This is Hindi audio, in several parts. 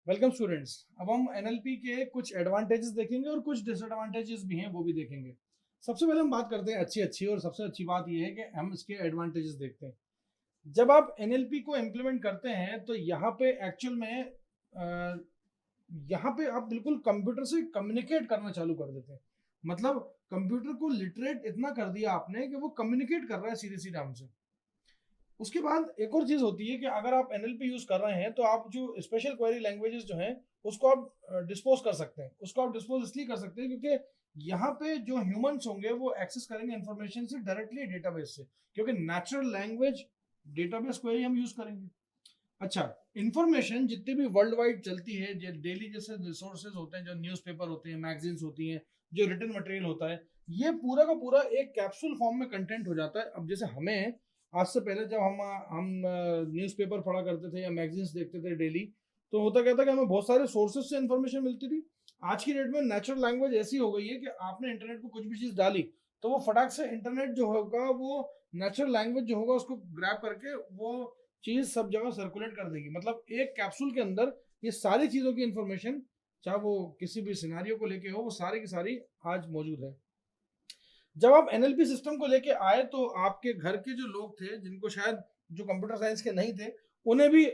Welcome students. अब हम एनएलपी के कुछ एडवांटेजेस देखेंगे और कुछ डिसएडवांटेजेस भी हैं वो भी देखेंगे। सबसे पहले हम बात करते हैं अच्छी अच्छी, और सबसे अच्छी बात यह है कि हम इसके एडवांटेजेस देखते हैं। जब आप एनएलपी को इम्प्लीमेंट करते हैं तो यहाँ पे एक्चुअल में यहाँ पे आप बिल्कुल कंप्यूटर से कम्युनिकेट करना चालू कर देते हैं। मतलब कंप्यूटर को लिटरेट इतना कर दिया आपने कि वो कम्युनिकेट कर रहा है सीधे सीधे हमसे। उसके बाद एक और चीज होती है कि अगर आप एनएलपी यूज कर रहे हैं तो आप जो स्पेशल क्वेरी लैंग्वेजेस जो हैं उसको आप डिस्पोज कर सकते हैं। उसको आप डिस्पोज इसलिए कर सकते हैं क्योंकि यहाँ पे जो ह्यूमंस होंगे वो एक्सेस करेंगे इंफॉर्मेशन से डायरेक्टली डेटाबेस से, क्योंकि नेचुरल लैंग्वेज डेटाबेस क्वेरी हम यूज करेंगे। अच्छा, इंफॉर्मेशन जितनी भी वर्ल्ड वाइड चलती है, जो डेली जैसे रिसोर्सेज होते हैं, जो न्यूज़पेपर होते हैं, मैगजीन्स होती हैं, जो रिटन मटेरियल होता है, ये पूरा का पूरा एक कैप्सूल फॉर्म में कंटेंट हो जाता है। अब जैसे हमें आज से पहले जब हम न्यूज़पेपर पढ़ा करते थे या मैगजीन्स देखते थे डेली, तो होता क्या था कि हमें बहुत सारे सोर्सेज से इंफॉर्मेशन मिलती थी। आज की डेट में नेचुरल लैंग्वेज ऐसी हो गई है कि आपने इंटरनेट पर कुछ भी चीज़ डाली तो वो फटाक से इंटरनेट जो होगा वो नेचुरल लैंग्वेज जो होगा उसको ग्रैब करके वो चीज सब जगह सर्कुलेट कर देगी। मतलब एक कैप्सूल के अंदर ये सारी चीजों की इंफॉर्मेशन, चाहे वो किसी भी सिनारियो को लेके हो, वो सारी की सारी आज मौजूद है। जब आप एनएलपी सिस्टम को लेके आए तो आपके घर के जो लोग थे, जिनको शायद जो कंप्यूटर साइंस के नहीं थे, उन्हें भी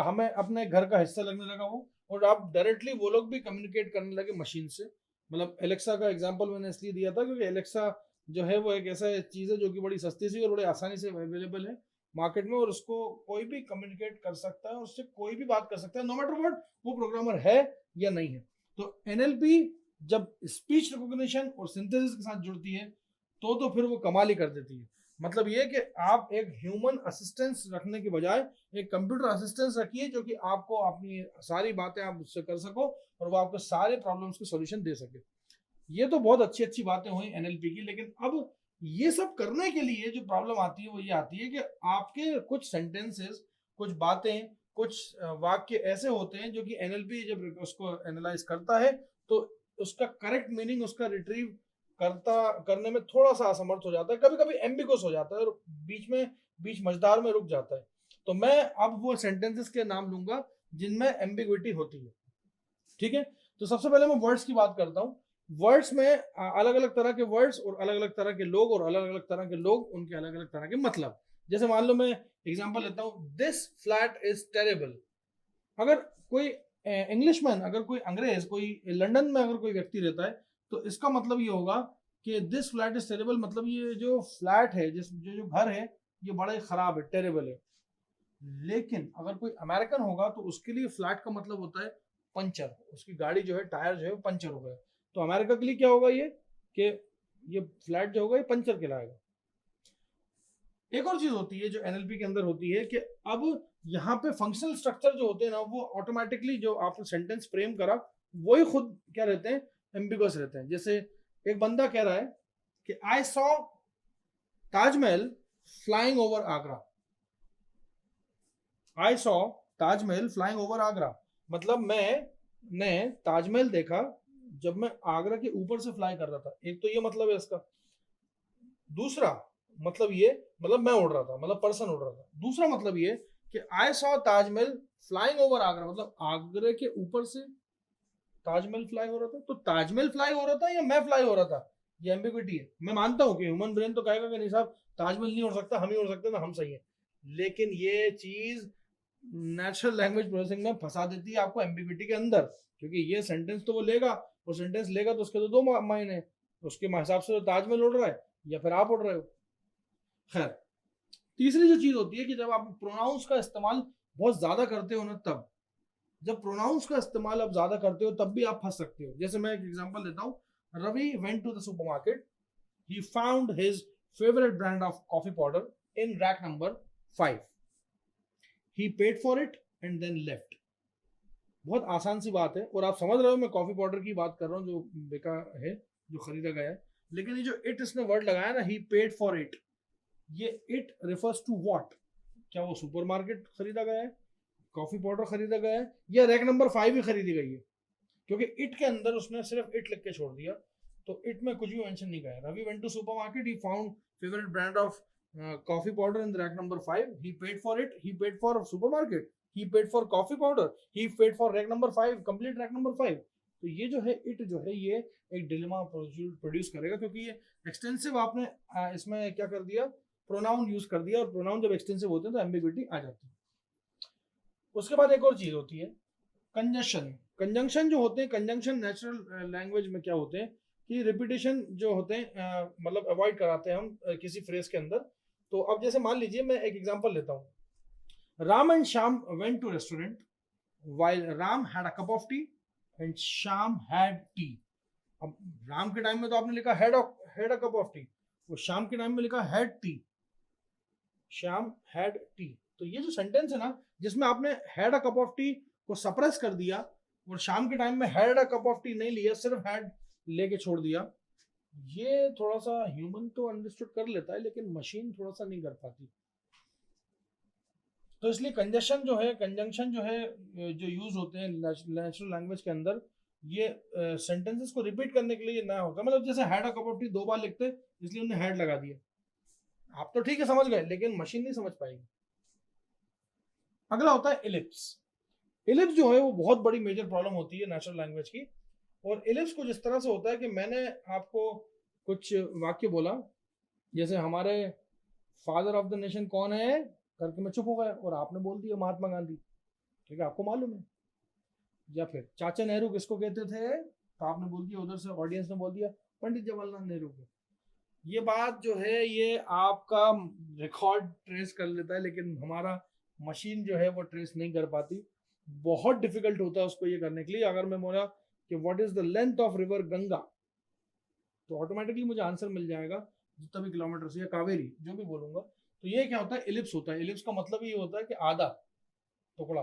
हमें अपने घर का हिस्सा लगने लगा वो, और आप डायरेक्टली वो लोग भी कम्युनिकेट करने लगे मशीन से। मतलब एलेक्सा का एग्जांपल मैंने इसलिए दिया था क्योंकि एलेक्सा जो है वो एक ऐसा चीज़ है जो कि बड़ी सस्ती सी और बड़ी आसानी से अवेलेबल है मार्केट में, और उसको कोई भी कम्युनिकेट कर सकता है, उससे कोई भी बात कर सकता है, नो मैटर व्हाट वो प्रोग्रामर है या नहीं है। तो एनएलपी जब स्पीच रिकॉग्निशन और सिंथेसिस के साथ जुड़ती है तो फिर वो कमाल ही कर देती है। मतलब ये कि आप एक ह्यूमन असिस्टेंस रखने के बजाय एक कंप्यूटर असिस्टेंस रखिए जो कि आपको अपनी सारी बातें आप उससे कर सको और वो आपको सारे प्रॉब्लम्स के सॉल्यूशन दे सके। ये तो बहुत अच्छी अच्छी बातें हुई एनएलपी की, लेकिन अब ये सब करने के लिए जो प्रॉब्लम आती है वो ये आती है कि आपके कुछ सेंटेंसेस, कुछ बातें, कुछ वाक्य ऐसे होते हैं जो कि एनएलपी जब उसको एनालाइज करता है तो उसका करेक्ट मीनिंग उसका रिट्रीव करने में थोड़ा सा असमर्थ हो जाता है, कभी कभी एम्बिगस हो जाता है और बीच मझदार में रुक जाता है। तो मैं अब वो सेंटेंसेस के नाम लूंगा जिनमें एम्बिग्विटी होती है। ठीक है, तो सबसे पहले मैं वर्ड्स की बात करता हूँ। वर्ड्स में अलग अलग तरह के वर्ड्स और अलग अलग तरह के लोग और अलग अलग तरह के लोग, उनके अलग अलग तरह के मतलब। जैसे मान लो मैं एग्जांपल लेता हूँ, दिस फ्लैट इज टेरेबल। अगर कोई इंग्लिशमैन, अगर कोई अंग्रेज, कोई लंदन में अगर कोई व्यक्ति रहता है तो इसका मतलब ये होगा कि दिस फ्लैट इज टेरेबल, मतलब ये जो फ्लैट है, जिस जो जो घर है, ये बड़ा ही खराब है, टेरेबल है। लेकिन अगर कोई अमेरिकन होगा तो उसके लिए फ्लैट का मतलब होता है पंचर, उसकी गाड़ी जो है, टायर जो है पंचर हो गया। तो अमेरिका के लिए क्या होगा ये कि ये फ्लैट जो होगा ये पंचर कहलाएगा। एक और चीज होती है जो एनएलपी के अंदर होती है कि अब यहाँ पे फंक्शनल स्ट्रक्चर जो होते हैं ना, वो ऑटोमेटिकली जो आपने सेंटेंस फ्रेम करा वही खुद क्या रहते हैं, एम्बिगस रहते हैं। जैसे एक बंदा कह रहा है कि I saw Taj Mahal flying over Agra. I saw Taj Mahal flying over Agra, मतलब मैंने ताजमहल देखा जब मैं आगरा के ऊपर से फ्लाई कर रहा था। एक तो ये मतलब है इसका। दूसरा मतलब ये, मतलब मैं उड़ रहा था, मतलब पर्सन उड़ रहा था। दूसरा मतलब ये कि I saw Taj Mahal flying over Agra, मतलब आगरे के ऊपर से ताजमहल फ्लाई हो रहा था। तो ताजमहल फ्लाई हो रहा था या मैं फ्लाई हो रहा था, ये एम्बिग्विटी है। मैं मानता हूं कि ह्यूमन ब्रेन तो कहेगा कि नहीं साहब, ताजमहल नहीं उड़ सकता, हम ही उड़ सकते हैं, तो हम सही है। लेकिन ये चीज नेचुरल लैंग्वेज प्रोसेसिंग में फंसा देती है आपको एम्बिग्विटी के अंदर, क्योंकि ये सेंटेंस तो वो लेगा, वो सेंटेंस लेगा तो उसके तो दो मायने, उसके हिसाब से तो ताजमहल उड़ रहा है या फिर आप उड़ रहे हो। खैर, तीसरी जो चीज होती है कि जब आप प्रोनाउंस का इस्तेमाल बहुत ज्यादा करते हो ना, तब जब प्रोनाउंस का इस्तेमाल आप ज्यादा करते हो तब भी आप फंस सकते हो। जैसे मैं एक एग्जांपल देता हूँ, Ravi went to the supermarket, he found his favourite brand of coffee powder in rack number 5, he paid for it and then left. बहुत आसान सी बात है और आप समझ रहे हो मैं कॉफी पाउडर की बात कर रहा हूँ जो बिका है, जो खरीदा गया है। लेकिन ये जो इट इसने वर्ड लगाया ना, ही पेड फॉर इट, ये इट रिफर्स टू व्हाट? क्या वो सुपरमार्केट खरीदा गया है, कॉफी पाउडर खरीदा गया है, या रैक नंबर 5 ही खरीदी गई है? क्योंकि इट के अंदर उसने सिर्फ इट लिख के छोड़ दिया, तो इट में कुछ भी मेंशन नहीं किया। Ravi went to supermarket, he found favourite brand of coffee powder in the rack number 5, he paid for it, he paid for supermarket, he paid for coffee powder, he paid for rack number 5, complete rack number 5। तो ये जो है इट जो है ये एक डिलेमा प्रोड्यूस करेगा, क्योंकि ये एक्सटेंसिव आपने इसमें क्या कर दिया, प्रोनाउन यूज कर दिया, और प्रोनाउन जब एक्सटेंसिव होते हैं तो एम्बिग्विटी आ जाती है। उसके बाद एक और चीज होती है कंजंक्शन। कंजंक्शन जो होते हैं, कंजंक्शन नेचुरल लैंग्वेज में क्या होते हैं कि रिपीटेशन जो होते हैं मतलब अवॉइड कराते हैं हम किसी फ्रेज के अंदर। तो अब जैसे मान लीजिए मैं एक एग्जांपल लेता हूँ, Ram and Shyam went to restaurant while Ram had a cup of tea and Sham had tea। अब राम के टाइम में तो आपने लिखा had a cup of tea, वो शाम के टाइम में लिखा had tea, Shyam had tea। तो ये जो सेंटेंस है ना, जिसमें आपने had a cup of tea को सप्रेस कर दिया और शाम के टाइम में had a cup of tea नहीं लिया, सिर्फ had लेके छोड़ दिया, ये थोड़ा सा ह्यूमन तो अंडरस्टूड कर लेता है लेकिन मशीन थोड़ा सा नहीं कर पाती। तो इसलिए कंजंक्शन जो है जो यूज होते हैं नेचुरल लैंग्वेज के अंदर, ये सेंटेंसेस को रिपीट करने के लिए नया होता है। मतलब जैसे had a cup of T 2 बार लिखते इसलिए उन्हें हैड लगा दिया, आप तो ठीक है समझ गए लेकिन मशीन नहीं समझ पाएगी। अगला होता है इलिप्स। इलिप्स जो है वो बहुत बड़ी मेजर प्रॉब्लम होती है नेचुरल लैंग्वेज की। और इलिप्स को जिस तरह से होता है कि मैंने आपको कुछ वाक्य बोला, जैसे हमारे फादर ऑफ द नेशन कौन है करके मैं चुप हो गया और आपने बोल दिया महात्मा गांधी, ठीक है आपको मालूम है। या फिर चाचा नेहरू किसको कहते थे, तो आपने बोल दिया, उधर से ऑडियंस ने बोल दिया पंडित जवाहरलाल नेहरू को। ये बात जो है ये आपका रिकॉर्ड ट्रेस कर लेता है लेकिन हमारा मशीन जो है वो ट्रेस नहीं कर पाती, बहुत डिफिकल्ट होता है उसको ये करने के लिए। अगर मैं बोला कि what is the length of river Ganga, तो ऑटोमेटिकली मुझे आंसर मिल जाएगा जितना भी किलोमीटर से, या कावेरी जो भी बोलूंगा। तो ये क्या होता है, इलिप्स होता है। इलिप्स का मतलब ये होता है कि आधा टुकड़ा,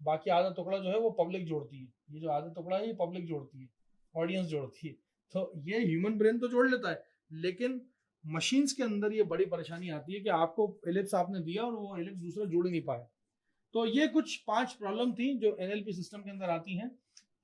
बाकी आधा टुकड़ा जो है वो पब्लिक जोड़ती है, ये जो आधा टुकड़ा है ये पब्लिक जोड़ती है, ऑडियंस जोड़ती है। तो ये ह्यूमन ब्रेन तो जोड़ लेता है लेकिन मशीन्स के अंदर ये बड़ी परेशानी आती है कि आपको इलिप्स आपने दिया और वो इलिप्स दूसरा जोड़ ही नहीं पाया। तो ये कुछ 5 प्रॉब्लम थी जो एनएलपी सिस्टम के अंदर आती हैं।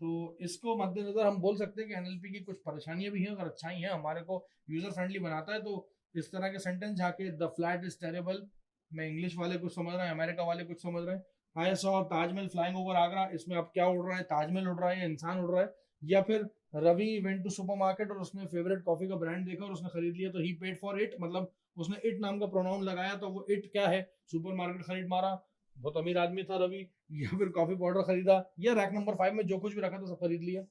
तो इसको मद्देनजर हम बोल सकते हैं कि एनएलपी की कुछ परेशानियां भी हैं और अच्छाई हैं, हमारे को यूजर फ्रेंडली बनाता है। तो इस तरह के सेंटेंस जाके द फ्लैट इज टेरेबल, मैं इंग्लिश वाले कुछ समझ रहे हैं, अमेरिका वाले कुछ समझ रहे हैं। I saw Taj Mahal flying over Agra, इसमें अब क्या उड़ रहा है, ताजमहल उड़ रहा है या इंसान उड़ रहा है। या फिर रवि वेंट टू सुपरमार्केट और उसने फेवरेट कॉफी का ब्रांड देखा और उसने खरीद लिया, तो ही पेड फॉर इट, मतलब उसने इट नाम का प्रोनाउन लगाया, तो वो इट क्या है, सुपरमार्केट खरीद मारा, बहुत अमीर आदमी था रवि। या फिर कॉफी पाउडर खरीदा, या रैक नंबर 5 में जो कुछ भी रखा था सब खरीद लिया।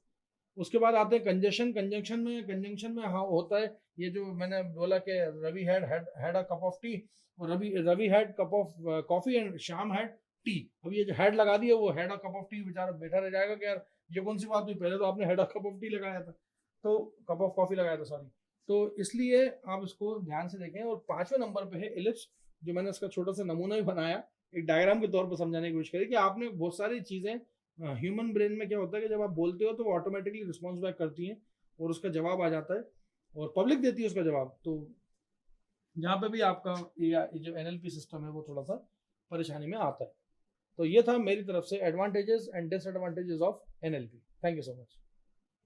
उसके बाद आते हैं कंजंक्शन। कंजंक्शन में हाँ होता है ये जो मैंने बोला कि Ravi had a cup of tea, और Ravi had cup of coffee and Shyam had tea. अब ये जो हैड लगा दिया वो had a cup of tea बेचारा बैठा रह जाएगा कि यार ये कौन सी बात हुई, पहले तो आपने had a cup of T लगाया था, तो कप ऑफ कॉफी लगाया था सॉरी। तो इसलिए आप इसको ध्यान से देखें। और 5वें नंबर पे है इलिप्स, जो मैंने इसका छोटा सा नमूना भी बनाया एक डायग्राम के तौर पर समझाने की कोशिश करी कि आपने बहुत सारी चीजें, ह्यूमन ब्रेन में क्या होता है कि जब आप बोलते हो तो वो ऑटोमेटिकली रिस्पॉन्स बैक करती हैं और उसका जवाब आ जाता है और पब्लिक देती है उसका जवाब। तो यहाँ पे भी आपका ये जो एनएलपी सिस्टम है वो थोड़ा सा परेशानी में आता है। तो ये था मेरी तरफ से advantages and disadvantages of NLP. Thank you so much.